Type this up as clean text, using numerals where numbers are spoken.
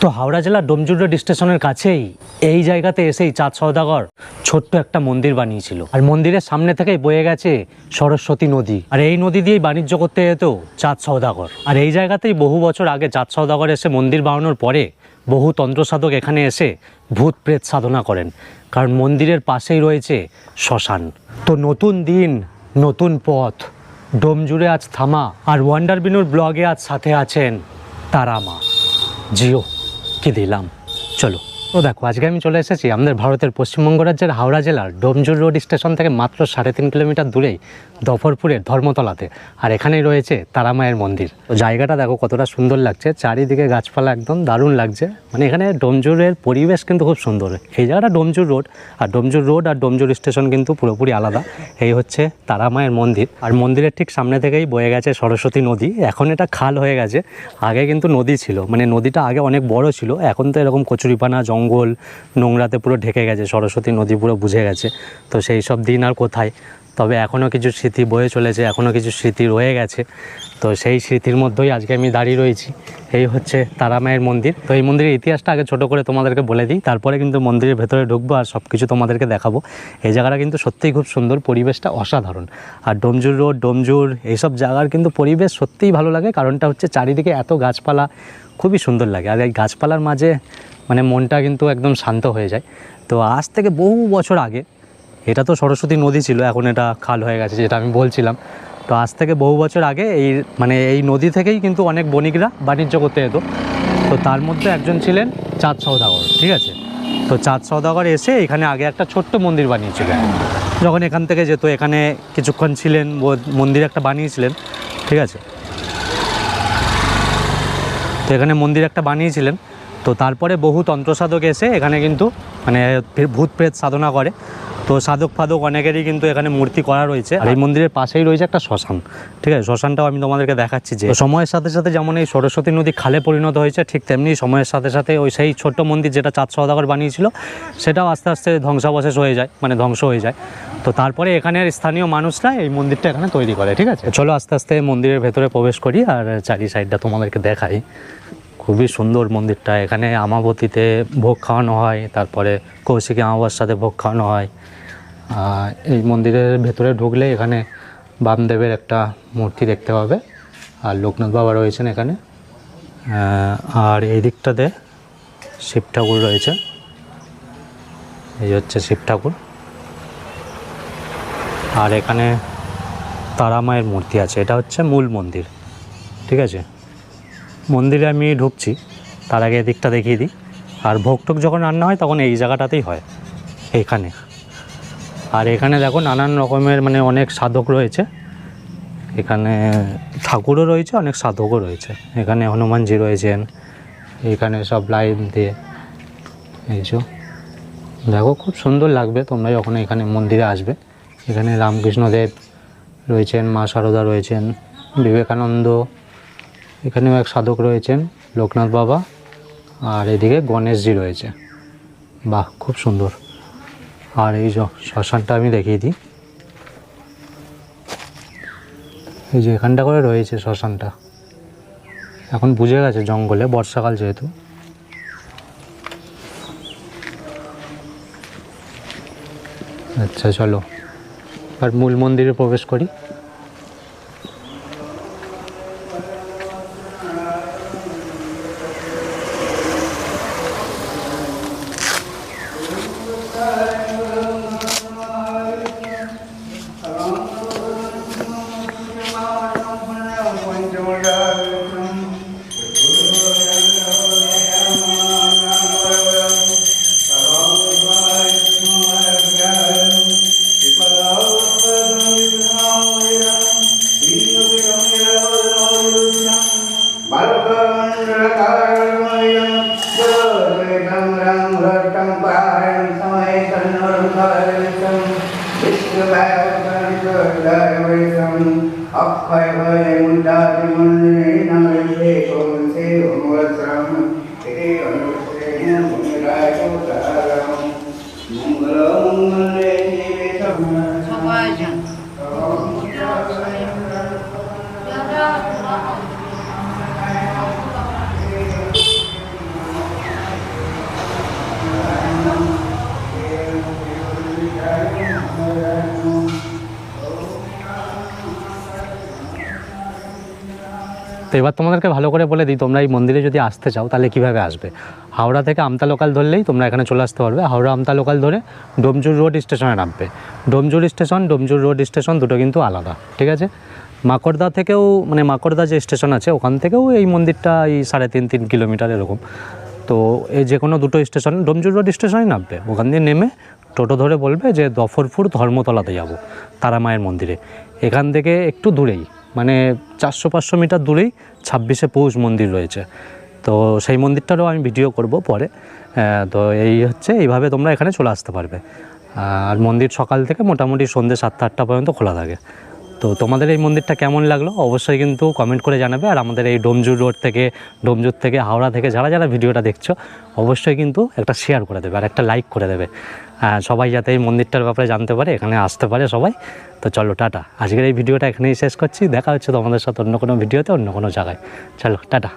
তো হাওড়া জেলার ডোমজুর রোড স্টেশনের কাছেই এই জায়গাতে এসেই চাঁদ সওদাগর ছোট্ট একটা মন্দির বানিয়েছিল। আর মন্দিরের সামনে থেকেই বয়ে গেছে সরস্বতী নদী, আর এই নদী দিয়েই বাণিজ্য করতে যেত চাঁদ সওদাগর। আর এই জায়গাতেই বহু বছর আগে চাঁদ সওদাগর এসে মন্দির বানানোর পরে বহু তন্ত্রসাধক এখানে এসে ভূত প্রেত সাধনা করেন, কারণ মন্দিরের পাশেই রয়েছে শ্মশান। তো নতুন দিন নতুন পথ, ডোমজুড়ে আজ থামা। আর ওয়ান্ডার বিনুর ব্লগে আজ সাথে আছেন তারা মা। জিও কি দিলাম, চলো। তো দেখো, আজকে আমি চলে এসেছি আমাদের ভারতের পশ্চিমবঙ্গ রাজ্যের হাওড়া জেলার ডোমজুর রোড স্টেশন থেকে মাত্র 3.5 কিলোমিটার দূরেই দফরপুরের ধর্মতলাতে। আর এখানেই রয়েছে তারা মায়ের মন্দির। তো জায়গাটা দেখো কতটা সুন্দর লাগছে, চারিদিকে গাছপালা, একদম দারুণ লাগছে। মানে এখানে ডোমজুরের পরিবেশ কিন্তু খুব সুন্দর। এই জায়গাটা ডোমজুর রোড, আর ডোমজুর স্টেশন কিন্তু পুরোপুরি আলাদা। এই হচ্ছে তারা মায়ের মন্দির, আর মন্দিরের ঠিক সামনে থেকেই বয়ে গেছে সরস্বতী নদী। এখন এটা খাল হয়ে গেছে, আগে কিন্তু নদী ছিল। মানে নদীটা আগে অনেক বড় ছিল, এখন তো এরকম কচুরিপানা, জঙ্গল, নোংরাতে পুরো ঢেকে গেছে। সরস্বতী নদী পুরো বুঝে গেছে। তো সেই সব দিন আর কোথায়, তবে এখনও কিছু স্মৃতি বয়ে চলেছে, এখনও কিছু স্মৃতি রয়ে গেছে। তো সেই স্মৃতির মধ্যেই আজকে আমি দাঁড়িয়ে রয়েছি। এই হচ্ছে তারা মায়ের মন্দির। তো এই মন্দিরের ইতিহাসটা আগে ছোট করে তোমাদেরকে বলে দিই, তারপরে কিন্তু মন্দিরের ভেতরে ঢুকবো আর সব কিছু তোমাদেরকে দেখাবো। এই জায়গাটা কিন্তু সত্যিই খুব সুন্দর, পরিবেশটা অসাধারণ। আর ডোমজুর রোড, ডোমজুর এইসব জায়গার কিন্তু পরিবেশ সত্যিই ভালো লাগে, কারণটা হচ্ছে চারিদিকে এত গাছপালা, খুবই সুন্দর লাগে। আর এই গাছপালার মাঝে মানে মনটা কিন্তু একদম শান্ত হয়ে যায়। তো আজ থেকে বহু বছর আগে, এটা তো সরস্বতী নদী ছিল, এখন এটা খাল হয়ে গেছে যেটা আমি বলছিলাম। তো আজ থেকে বহু বছর আগে এই নদী থেকেই কিন্তু অনেক বণিকরা বাণিজ্য করতে যেত। তো তার মধ্যে একজন ছিলেন চাঁদ সওদাগর, ঠিক আছে। তো চাঁদ সওদাগর এসে এখানে আগে একটা ছোট্ট মন্দির বানিয়েছিলেন। যখন এখান থেকে যেত, এখানে কিছুক্ষণ ছিলেন, মন্দির একটা বানিয়েছিলেন, ঠিক আছে। তো এখানে মন্দির একটা বানিয়েছিলেন। তো তারপরে বহু তন্ত্রসাধক এসে এখানে কিন্তু মানে ভূত প্রেত সাধনা করে। তো সাধক ফাধক অনেকেরই কিন্তু এখানে মূর্তি করা রয়েছে। আর এই মন্দিরের পাশেই রয়েছে একটা শ্মশান, ঠিক আছে। শ্মশানটাও আমি তোমাদেরকে দেখাচ্ছি। যে সময়ের সাথে সাথে যেমন এই সরস্বতী নদী খালে পরিণত হয়েছে, ঠিক তেমনি সময়ের সাথে সাথে ওই সেই ছোট্ট মন্দির যেটা চাঁদ সওদাগর বানিয়েছিল, সেটাও আস্তে আস্তে ধ্বংসাবশেষ হয়ে যায়, মানে ধ্বংস হয়ে যায়। তো তারপরে এখানের স্থানীয় মানুষরা এই মন্দিরটা এখানে তৈরি করে, ঠিক আছে। চলো আস্তে আস্তে মন্দিরের ভেতরে প্রবেশ করি আর চারি সাইডটা তোমাদেরকে দেখাই। খুবই সুন্দর মন্দিরটা। এখানে আমাবতীতে ভোগ খাওয়ানো হয়, তারপরে কৌশিকী অমাবস্যাতে ভোগ খাওয়ানো হয়। এই মন্দিরের ভেতরে ঢুকলে এখানে বামদেবের একটা মূর্তি দেখতে পাবে, আর লোকনাথ বাবা রয়েছেন এখানে। আর এই দিকটাতে শিব ঠাকুর রয়েছে, এই হচ্ছে শিব ঠাকুর। আর এখানে তারা মায়ের মূর্তি আছে, এটা হচ্ছে মূল মন্দির, ঠিক আছে। মন্দিরে আমি ঢুকছি, তার আগে এদিকটা দেখিয়ে দিই। আর ভোগ টোগ যখন রান্না হয় তখন এই জায়গাটাতেই হয়, এইখানে। আর এখানে দেখো নানান রকমের মানে অনেক সাধক রয়েছে এখানে, ঠাকুরও রয়েছে, অনেক সাধকও রয়েছে। এখানে হনুমানজি রয়েছেন, এখানে সব লাইন দিয়ে। এই যে দেখো, খুব সুন্দর লাগবে তোমরা যখন এখানে মন্দিরে আসবে। এখানে রামকৃষ্ণদেব রয়েছেন, মা সারদা রয়েছেন, বিবেকানন্দ, এখানেও এক সাধক রয়েছেন, লোকনাথ বাবা, আর এদিকে গণেশজি রয়েছে। বাহ, খুব সুন্দর। আর এই যে শ্মশানটা আমি দেখিয়ে দিই, এই যে এখানটা করে রয়েছে শ্মশানটা। এখন বুঝে গেছে জঙ্গলে, বর্ষাকাল যেহেতু। আচ্ছা চলো আর মূল মন্দিরে প্রবেশ করি। তো এবার তোমাদেরকে ভালো করে বলে দিই, তোমরা এই মন্দিরে যদি আসতে চাও তাহলে কীভাবে আসবে। হাওড়া থেকে আমতা লোকাল ধরলেই তোমরা এখানে চলে আসতে পারবে। হাওড়া আমতা লোকাল ধরে ডোমজুর রোড স্টেশনে নামবে। Domjur station, Domjur road station দুটো কিন্তু আলাদা, ঠিক আছে। মাকড়দা থেকেও, মানে মাকড়দা যে স্টেশন আছে ওখান থেকেও এই মন্দিরটা এই 3.5 কিলোমিটার এরকম। তো এই যে কোনো দুটো স্টেশন, ডোমজুর রোড স্টেশনেই নামবে। ওখান দিয়ে নেমে টোটো ধরে বলবে যে দফরপুর ধর্মতলাতে যাব, তারা মায়ের মন্দিরে। এখান থেকে একটু দূরেই, মানে 400-500 মিটার দূরেই 26শে পৌষ মন্দির রয়েছে। তো সেই মন্দিরটারও আমি ভিডিও করব পরে। তো এই হচ্ছে, এইভাবে তোমরা এখানে চলে আসতে পারবে। আর মন্দির সকাল থেকে মোটামুটি সন্ধ্যে 7টা-8টা পর্যন্ত খোলা থাকে। তো তোমাদের এই মন্দিরটা কেমন লাগলো অবশ্যই কিন্তু কমেন্ট করে জানাবে। আর আমাদের এই ডোমজুর রোড থেকে, ডোমজুর থেকে হাওড়া থেকে যারা যারা ভিডিওটা দেখছো অবশ্যই কিন্তু একটা শেয়ার করে দেবে আর একটা লাইক করে দেবে, সবাই যাতে এই মন্দিরটার ব্যাপারে জানতে পারে, এখানে আসতে পারে সবাই। তো চলো টাটা, আজকের এই ভিডিওটা এখানেই শেষ করছি। দেখা হচ্ছে তোমাদের সাথে অন্য কোনো ভিডিওতে, অন্য কোনো জায়গায়। চলো টাটা।